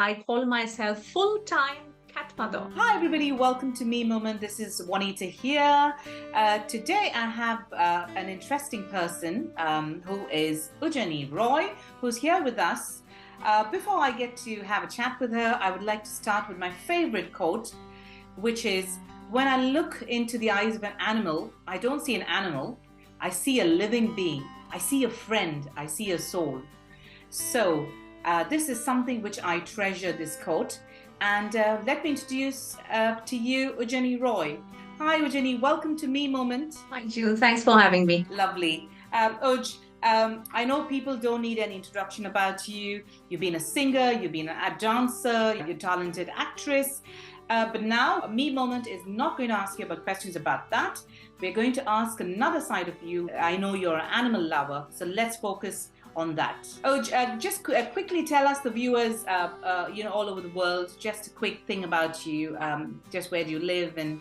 I call myself full-time cat mother. Hi everybody, welcome to Me Moment. This is Juanita here. Today I have an interesting person who is Ujjani Roy, who's here with us. Before I get to have a chat with her, I would like to start with my favorite quote, which is, when I look into the eyes of an animal, I don't see an animal, I see a living being. I see a friend, I see a soul. So this is something which I treasure, this quote. And let me introduce to you Ujjani Roy. Hi Ujjani, welcome to Me Moment. Hi Jules, thanks for having me. Lovely. Uj, I know people don't need any introduction about you. You've been a singer, you've been a dancer, you're a talented actress. But now Me Moment is not going to ask you about questions about that. We're going to ask another side of you. I know you're an animal lover, so let's focus on that. Oh, just quickly tell us, the viewers, all over the world, just a quick thing about you. Just where do you live and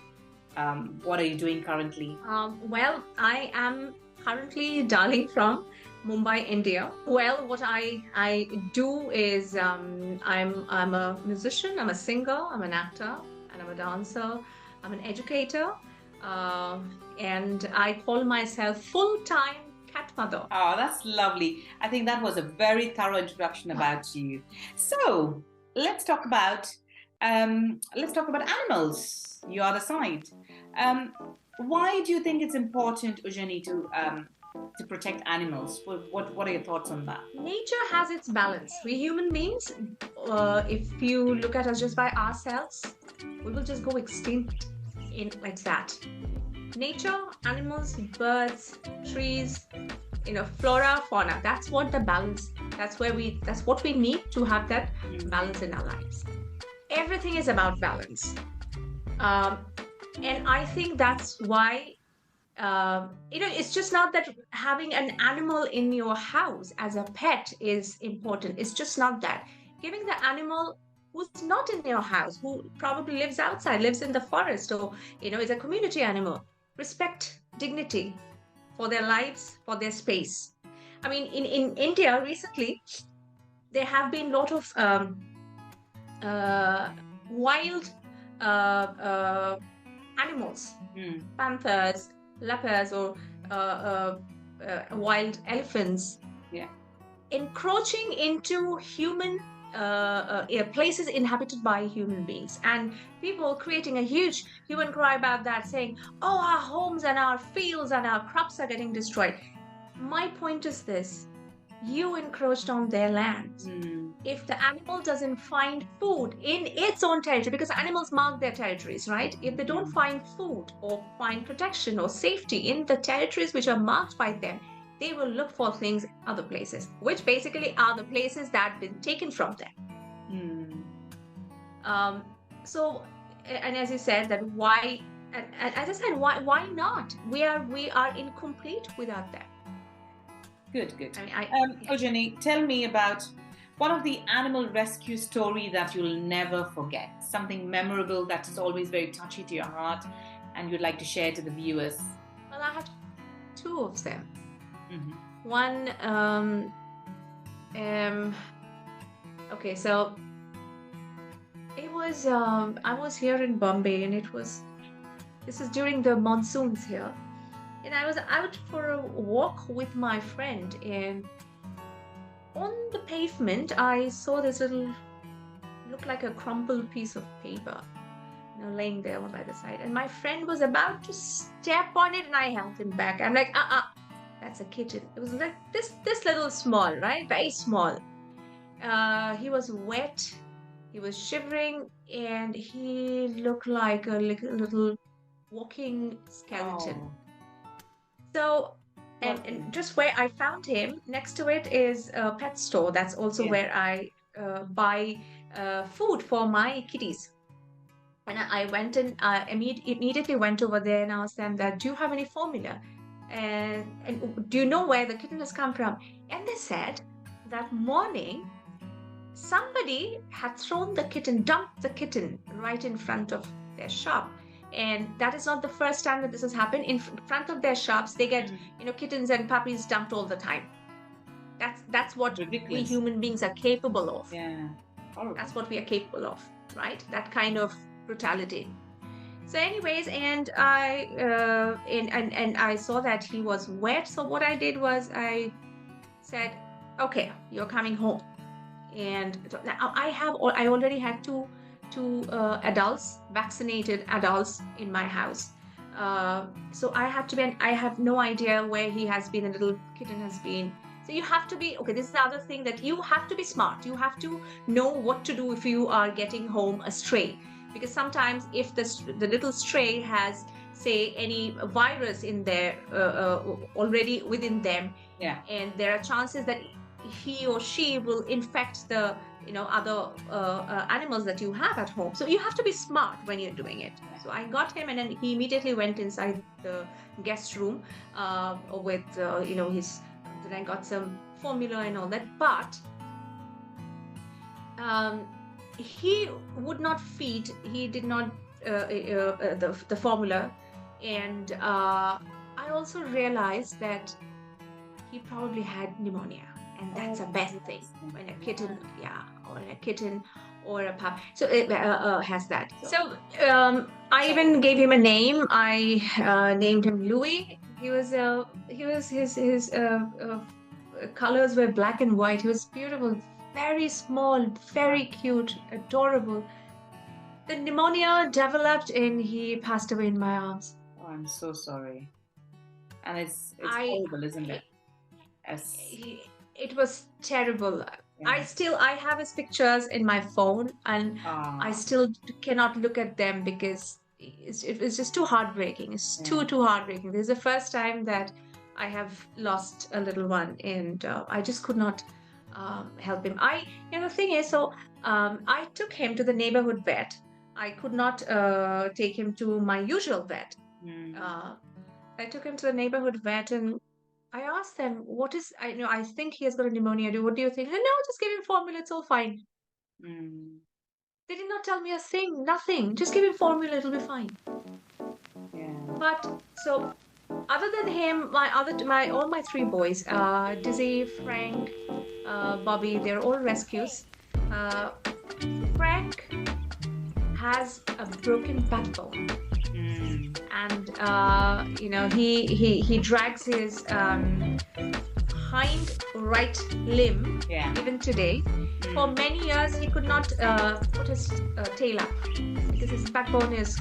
what are you doing currently? Well, I am currently dialing from Mumbai, India. Well, what I do is I'm a musician, I'm a singer, I'm an actor, and I'm a dancer. I'm an educator, and I call myself full-time cat mother. Oh, that's lovely. I think that was a very thorough introduction about you. So let's talk about animals. You are the side. Why do you think it's important, Ujjani, to protect animals? What are your thoughts on that? Nature has its balance. We human beings, if you look at us just by ourselves, we will just go extinct in like that. Nature, animals, birds, trees, flora, fauna. That's what the balance. That's what we need to have that balance in our lives. Everything is about balance, and I think that's why. It's just not that having an animal in your house as a pet is important. It's just not that. Giving the animal who's not in your house, who probably lives outside, lives in the forest, or is a community animal, respect, dignity for their lives, for their space. I mean, in India recently, there have been a lot of wild animals, panthers, leopards, or wild elephants, encroaching into human places inhabited by human beings, and people creating a huge hue and cry about that, saying, oh, our homes and our fields and our crops are getting destroyed. My point is this: you encroached on their land. If the animal doesn't find food in its own territory, because animals mark their territories, right? If they don't find food or find protection or safety in the territories which are marked by them, they will look for things other places, which basically are the places that have been taken from them. So, and as you said, that why, and as I said, why not? We are incomplete without them. Good. Ujjani, tell me about one of the animal rescue story that you'll never forget. Something memorable that is always very touchy to your heart, and you'd like to share to the viewers. Well, I have two of them. One, okay, so it was, I was here in Bombay, and this is during the monsoons here. And I was out for a walk with my friend, and on the pavement, I saw this looked like a crumpled piece of paper, laying there by the side. And my friend was about to step on it, and I held him back. I'm like, that's a kitten. It was like this little small, right? Very small. He was wet. He was shivering, and he looked like a little walking skeleton. Oh. So, and just where I found him, next to it is a pet store. That's also where I buy food for my kitties. And I went and immediately went over there and asked them that, do you have any formula? And do you know where the kitten has come from? And they said that morning, somebody had thrown the kitten, dumped the kitten right in front of their shop. And that is not the first time that this has happened. In front of their shops, they get, kittens and puppies dumped all the time. That's what we human beings are capable of. Yeah. Horrible. That's what we are capable of, right? That kind of brutality. So, anyways, and I saw that he was wet. So what I did was I said, "Okay, you're coming home." And so now I already had two adults, vaccinated adults in my house. So I had to be, and I have no idea where he has been, a little kitten has been. So you have to be, okay, this is the other thing, that you have to be smart. You have to know what to do if you are getting home a stray. Because sometimes if the little stray has, say, any virus in there already within them, Yeah. and there are chances that he or she will infect the other animals that you have at home. So you have to be smart when you're doing it. So I got him, and then he immediately went inside the guest room with his. Then I got some formula and all that, but he would not feed. He did not the formula, and I also realized that he probably had pneumonia, and that's a bad thing when a kitten, or a kitten or a pup, so it has that. So I even gave him a name. I named him Louis. His colors were black and white. He was beautiful, very small, very cute, adorable. The pneumonia developed and he passed away in my arms. Oh, I'm so sorry. And it's horrible, isn't it? Yes. It was terrible. Yeah. I have his pictures in my phone, and I still cannot look at them because it was just too heartbreaking. It's too heartbreaking. This is the first time that I have lost a little one, and I just could not help him. The thing is, so I took him to the neighborhood vet. I could not take him to my usual vet. I took him to the neighborhood vet, and I asked them, "What is? I think he has got a pneumonia. What do you think?" No, just give him formula. It's all fine. They did not tell me a thing. Nothing. Just give him formula. It'll be fine. Yeah. But so, other than him, all my three boys, Dizzy, Frank, Bobby, they're all rescues. Frank has a broken backbone, and he drags his hind right limb even today. For many years, he could not put his tail up because his backbone it's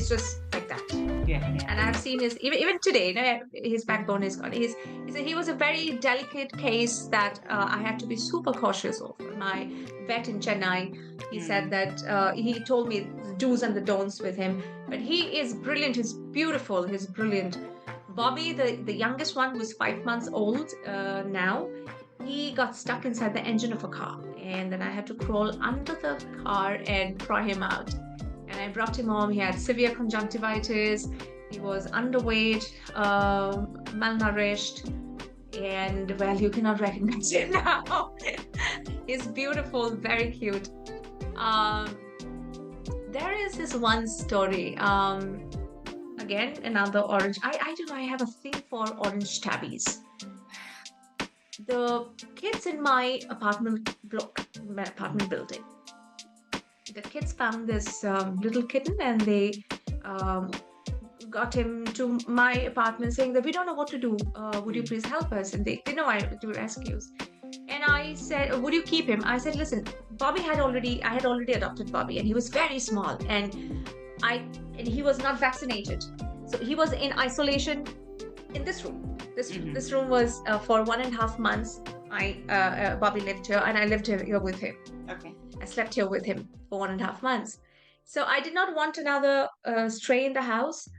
just like that. And I've seen his even today. His backbone is gone. He was a very delicate case that I had to be super cautious of. My vet in Chennai, he said that he told me the do's and the don'ts with him. But he is brilliant. He's beautiful. He's brilliant. Bobby, the youngest one, who's 5 months old now, he got stuck inside the engine of a car, and then I had to crawl under the car and pry him out. And I brought him home. He had severe conjunctivitis. He was underweight, malnourished, and well, you cannot recognize him now. He's beautiful, very cute. There is this one story. Again, another orange. I don't know. I have a thing for orange tabbies. The kids in my apartment building, the kids found this little kitten, and they got him to my apartment saying that we don't know what to do. Would you please help us? And they know I do rescues. And I said, would you keep him? I said, listen, I had already adopted Bobby, and he was very small, and he was not vaccinated. So he was in isolation in this room. This room was for 1.5 months. Bobby lived here, and I lived here with him. Okay. I slept here with him for 1.5 months. So I did not want another stray in the house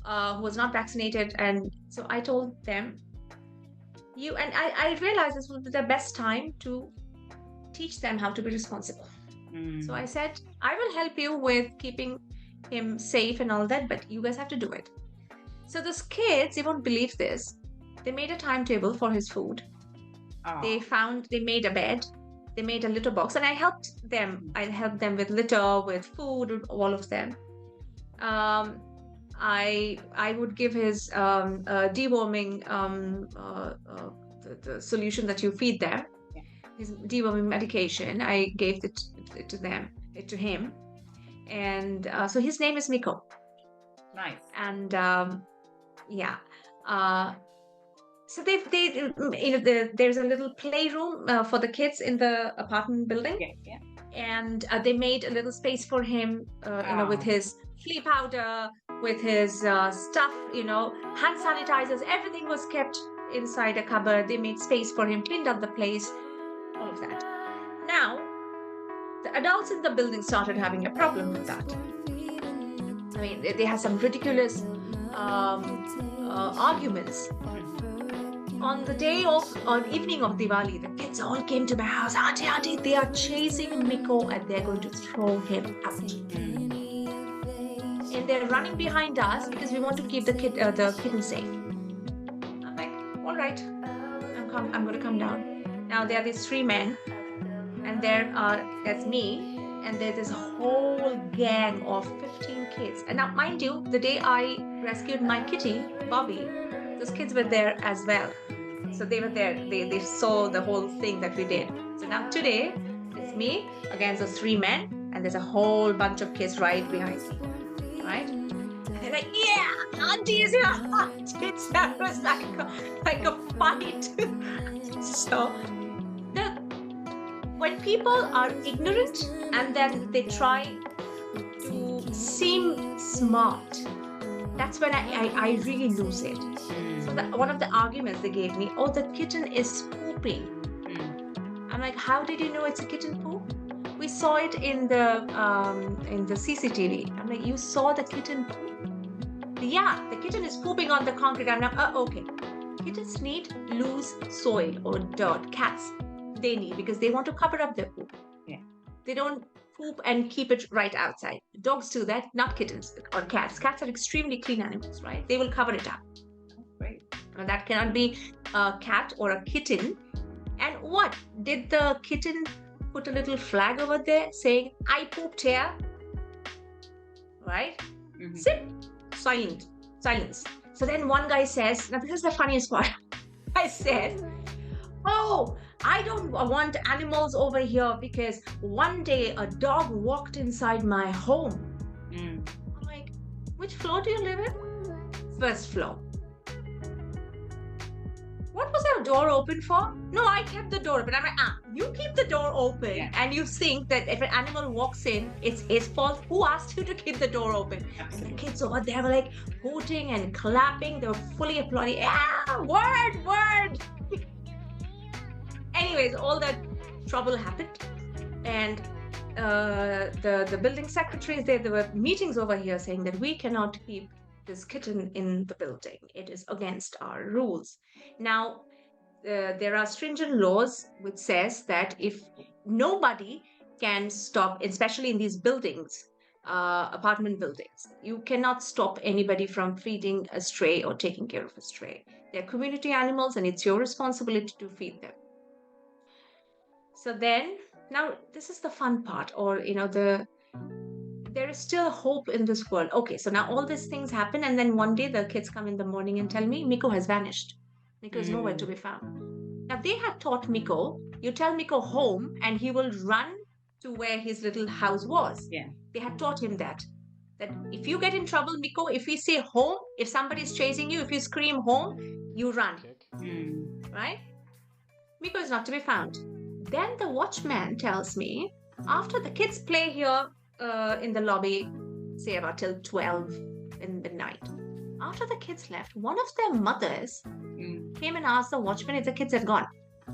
who was not vaccinated, and so I told them, I realized this would be the best time to teach them how to be responsible. So I said, I will help you with keeping him safe and all that, but you guys have to do it. So those kids, they won't believe this. They made a timetable for his food. They made a bed. They made a litter box, and I helped them. I helped them with litter, with food, all of them. I would give his deworming, the solution that you feed them. his deworming medication. I gave it to them, to him, and so his name is Miko. Nice. And yeah, so there's a little playroom for the kids in the apartment building. Yeah. And they made a little space for him, with his flea powder, with his stuff, hand sanitizers. Everything was kept inside a cupboard. They made space for him, cleaned up the place, all of that. Now, the adults in the building started having a problem with that. I mean, they had some ridiculous arguments. On the evening of Diwali, the kids all came to my house. Auntie, they are chasing Miko and they're going to throw him out. And they're running behind us because we want to keep the kitten safe. I'm like, all right, I'm going to come down. Now there are these 3 men, and that's me, and there's this whole gang of 15 kids. And now, mind you, the day I rescued my kitty, Bobby, those kids were there as well. So they were there. They saw the whole thing that we did. So now today, it's me against those 3 men, and there's a whole bunch of kids right behind me. Right? And they're like, yeah, Auntie is here. That was like a fight. So when people are ignorant and then they try to seem smart, that's when I really lose it. So one of the arguments they gave me, the kitten is pooping. I'm like, how did you know it's a kitten poop? We saw it in the CCTV. I'm like, you saw the kitten poop? Yeah, the kitten is pooping on the concrete. I'm like, okay. Kittens need loose soil or dirt. Cats, they need, because they want to cover up their poop. Yeah. They don't poop and keep it right outside. Dogs do that, not kittens or cats. Cats are extremely clean animals, right? They will cover it up. Great. Now, that cannot be a cat or a kitten. And what? Did the kitten put a little flag over there saying, I pooped here? Right? Mm-hmm. Sit. Silence. So then one guy says, now this is the funniest part. I said, I don't want animals over here because one day a dog walked inside my home. I'm like, which floor do you live in? 1st floor. What was our door open for? No, I kept the door open. I'm like, you keep the door open and you think that if an animal walks in, it's his fault. Who asked you to keep the door open? Absolutely. And the kids over there were like hooting and clapping. They were fully applauding. Yeah, word. Anyways, all that trouble happened. And the building secretaries, there were meetings over here saying that we cannot keep this kitten in the building. It is against our rules. Now, there are stringent laws which says that if nobody can stop, especially in these buildings, apartment buildings, you cannot stop anybody from feeding a stray or taking care of a stray. They're community animals and it's your responsibility to feed them. So then, now this is the fun part, or there is still hope in this world. Okay, so now all these things happen, and then one day the kids come in the morning and tell me Miko has vanished. Miko is nowhere to be found. Now they had taught Miko, you tell Miko home and he will run to where his little house was. Yeah. They had taught him that if you get in trouble, Miko, if we say home, if somebody is chasing you, if you scream home, you run. Right? Miko is not to be found. Then the watchman tells me, after the kids play here in the lobby, say about till 12 in the night. After the kids left, one of their mothers came and asked the watchman if the kids had gone.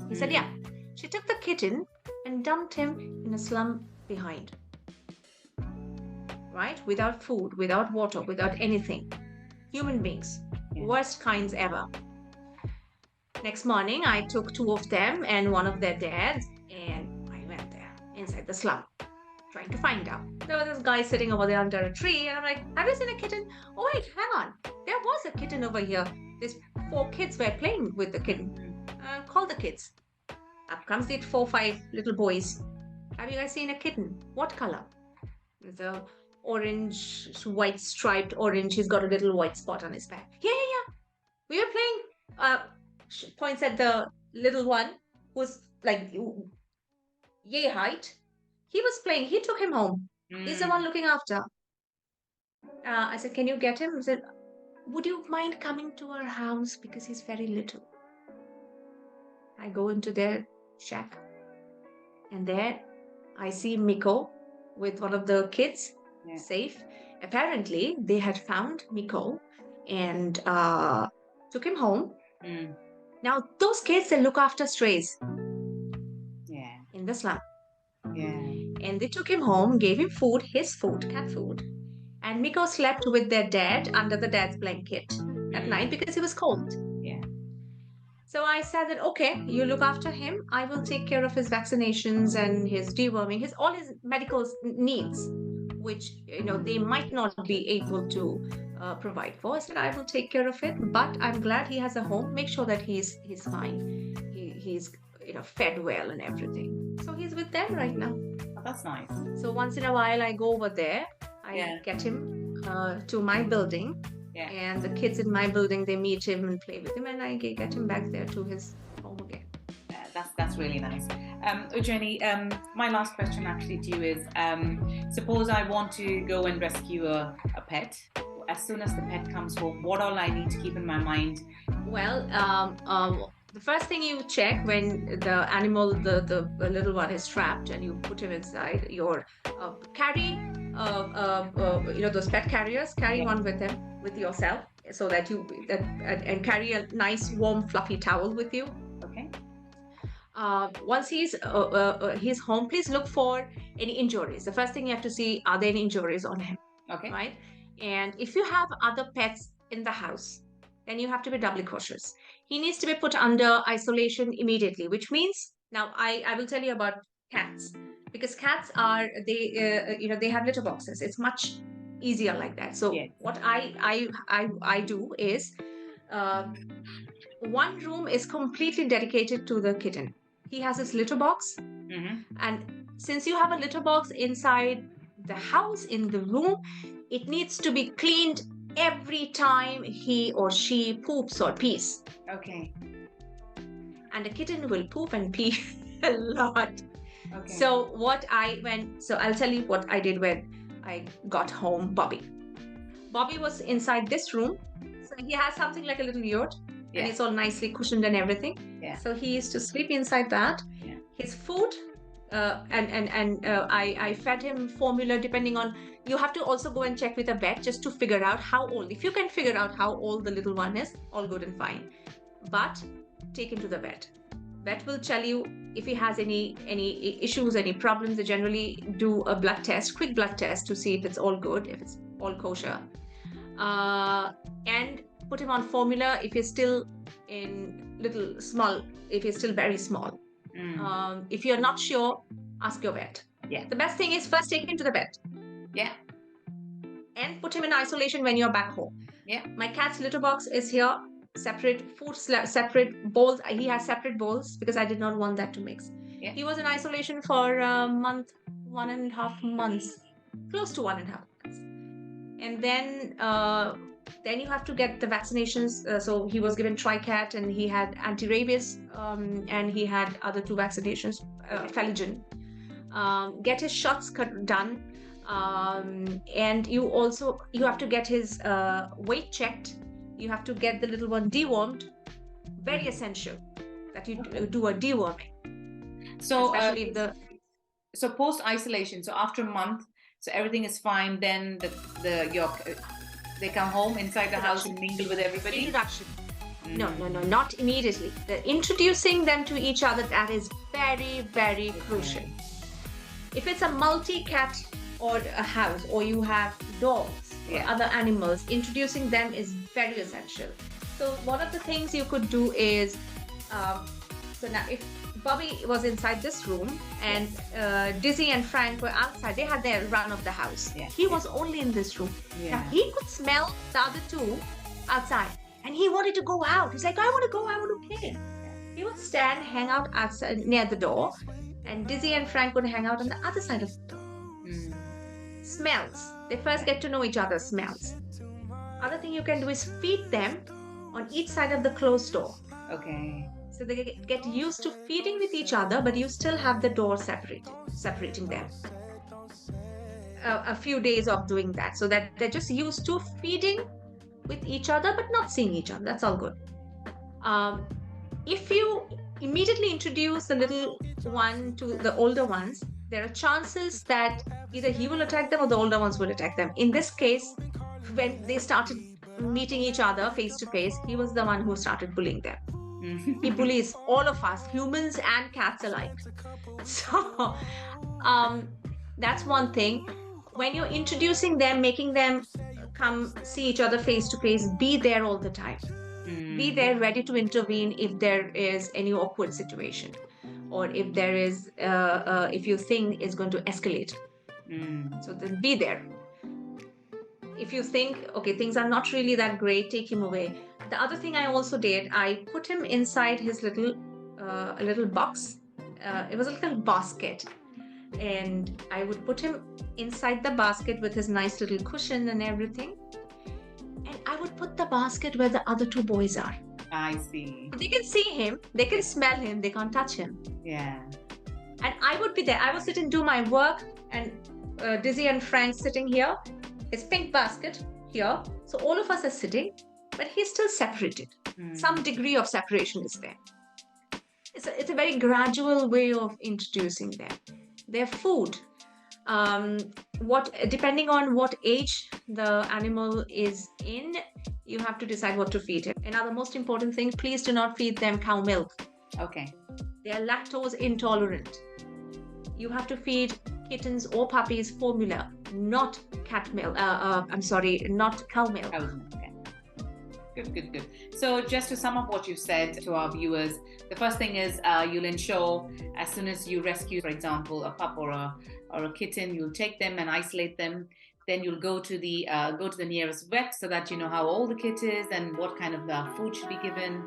He said, yeah. She took the kitten and dumped him in a slum behind. Right? Without food, without water, without anything. Human beings. Worst kinds ever. Next morning, I took 2 of them and one of their dads, and I went there inside the slum, trying to find out. There was this guy sitting over there under a tree, and I'm like, have you seen a kitten? Oh wait, hang on. There was a kitten over here. These 4 kids were playing with the kitten. Call the kids. Up comes the 4, 5 little boys. Have you guys seen a kitten? What color? It's a orange, white striped orange. He's got a little white spot on his back. Yeah. We were playing. Points at the little one who's like yay height. He was playing. He took him home. He's the one looking after. I said, can you get him? He said, would you mind coming to our house because he's very little? I go into their shack, and there I see Miko with one of the kids, safe. Apparently, they had found Miko and took him home. Now, those kids, they look after strays in the slum. And they took him home, gave him food, his food, cat food. And Miko slept with their dad under the dad's blanket at night because he was cold. So I said that, okay, you look after him. I will take care of his vaccinations and his deworming, all his medical needs, which, they might not be able to provide for. I said, I will take care of it, but I'm glad he has a home. Make sure that he's fine. He's fed well and everything. So he's with them right now. Oh, that's nice. So once in a while I go over there. I get him to my building. And the kids in my building, they meet him and play with him, and I get him back there to his home again. That's really nice. Ujjwani, my last question actually to you is, suppose I want to go and rescue a pet. As soon as the pet comes home, what all I need to keep in my mind? Well, the first thing you check when the animal, the little one is trapped, and you put him inside, your carry, those pet carriers, carry one with yourself, so that and carry a nice warm fluffy towel with you. Okay. Once he's home, please look for any injuries. The first thing you have to see, are there any injuries on him? Okay. Right. And if you have other pets in the house, then you have to be doubly cautious. He needs to be put under isolation immediately, which means, now I will tell you about cats, because cats they have litter boxes. It's much easier like that. So what I do is, one room is completely dedicated to the kitten. He has his litter box, and since you have a litter box inside the house, in the room, it needs to be cleaned every time he or she poops or pees. Okay. And the kitten will poop and pee a lot. Okay. So I'll tell you what I did when I got home. Bobby was inside this room. So he has something like a little yurt, and it's all nicely cushioned and everything. So he used to sleep inside that. His food, I fed him formula, depending on, you have to also go and check with a vet just to figure out how old. If you can figure out how old the little one is, all good and fine. But take him to the vet. Vet will tell you if he has any issues, any problems. They generally do a quick blood test to see if it's all good, if it's all kosher. And put him on formula if he's still if he's still very small. If you're not sure, ask your vet. The best thing is first take him to the vet. And put him in isolation when you're back home. My cat's litter box is here. Separate food, separate bowls. He has separate bowls because I did not want that to mix. He was in isolation for a month, 1.5 months, close to 1.5 months. And then you have to get the vaccinations. So he was given Tricat, and he had anti-rabies, and he had other 2 vaccinations, Feligen. Get his shots done. And you have to get his weight checked. You have to get the little one dewormed. Very essential that you do a deworming. So, especially so post isolation. So after a month, so everything is fine. Then they come home inside the house and mingle with everybody. Introduction. No, not immediately. Introducing them to each other, that is very, very crucial. If it's a multi-cat or a house, or you have dogs or other animals, introducing them is very essential. So one of the things you could do is, so now if Bobby was inside this room and Dizzy and Frank were outside, they had their run of the house. He was only in this room. Now he could smell the other 2 outside, and he wanted to go out. He's like, I want to go, I want to play. He would stand, hang out outside near the door, and Dizzy and Frank would hang out on the other side of the door. Smells. They first get to know each other's smells. Other thing you can do is feed them on each side of the closed door. Okay. So they get used to feeding with each other, but you still have the door separating them. A few days of doing that, so that they're just used to feeding with each other, but not seeing each other. That's all good. If you immediately introduce the little one to the older ones, there are chances that either he will attack them or the older ones will attack them. In this case, when they started meeting each other face to face, he was the one who started bullying them. He bullies all of us, humans and cats alike. So that's one thing. When you're introducing them, making them come see each other face to face, be there all the time. Be there, ready to intervene if there is any awkward situation, or if there is, if you think it's going to escalate. So then be there. If you think, okay, things are not really that great, take him away. The other thing I also did, I put him inside his little box. It was a little basket. And I would put him inside the basket with his nice little cushion and everything. And I would put the basket where the other two boys are. I see. They can see him, they can smell him, they can't touch him. Yeah. And I would be there. I would sit and do my work, and Dizzy and Frank sitting here. His pink basket here. So all of us are sitting, but he's still separated. Some degree of separation is there. It's a very gradual way of introducing them. Their food, depending on what age the animal is in, you have to decide what to feed him. Another most important thing, please do not feed them cow milk. Okay. They are lactose intolerant. You have to feed kittens or puppies formula, not cat milk. Not cow milk. Okay. Good. So just to sum up what you've said to our viewers, the first thing is you'll ensure as soon as you rescue, for example, a pup or a kitten, you'll take them and isolate them. Then you'll go to the nearest vet so that you know how old the kit is and what kind of food should be given.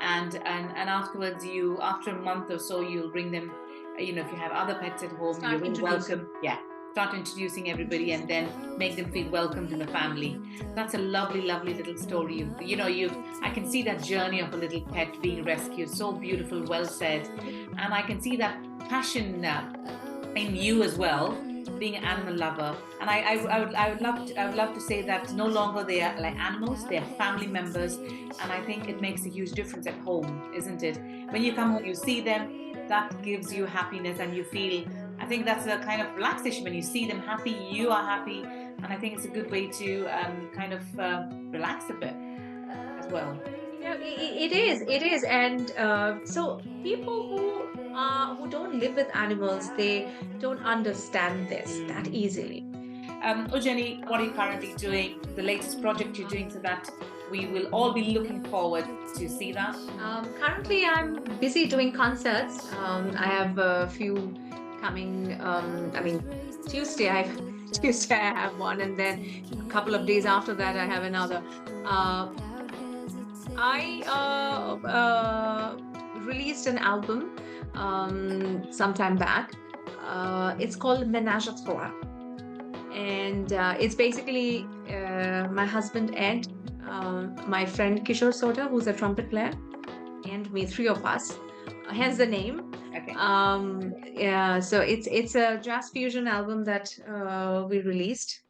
And afterwards, after a month or so, you'll bring them. If you have other pets at home, you will welcome. Yeah. Start introducing everybody and then make them feel welcomed in the family. That's a lovely, lovely little story. I can see that journey of a little pet being rescued. So beautiful, well said. And I can see that passion in you as well, being an animal lover. And I would love to say that no longer they are like animals, they are family members. And I think it makes a huge difference at home, isn't it? When you come home, you see them, that gives you happiness and you feel, I think that's a kind of relaxation. When you see them happy, you are happy. And I think it's a good way to kind of relax a bit as well. It is. And so people who don't live with animals, they don't understand this that easily. Ujjani, what are you currently doing? The latest project you're doing, so that we will all be looking forward to see that. Currently, I'm busy doing concerts. I have a few coming. Tuesday I have one, and then a couple of days after that I have another. I released an album sometime back. It's called Menage a Trois, and it's basically my husband Ed, my friend Kishore Soda, who's a trumpet player, and me, three of us. Hence the name. Okay. So it's a jazz fusion album that we released.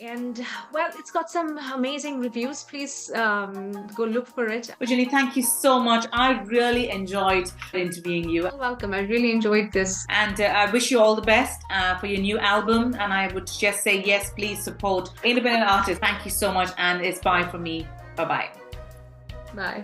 And well, it's got some amazing reviews. Please go look for it. Ujjani, thank you so much. I really enjoyed interviewing you. You're welcome. I really enjoyed this. And I wish you all the best for your new album. And I would just say, yes, please support independent artists. Thank you so much. And it's bye from me. Bye-bye. Bye.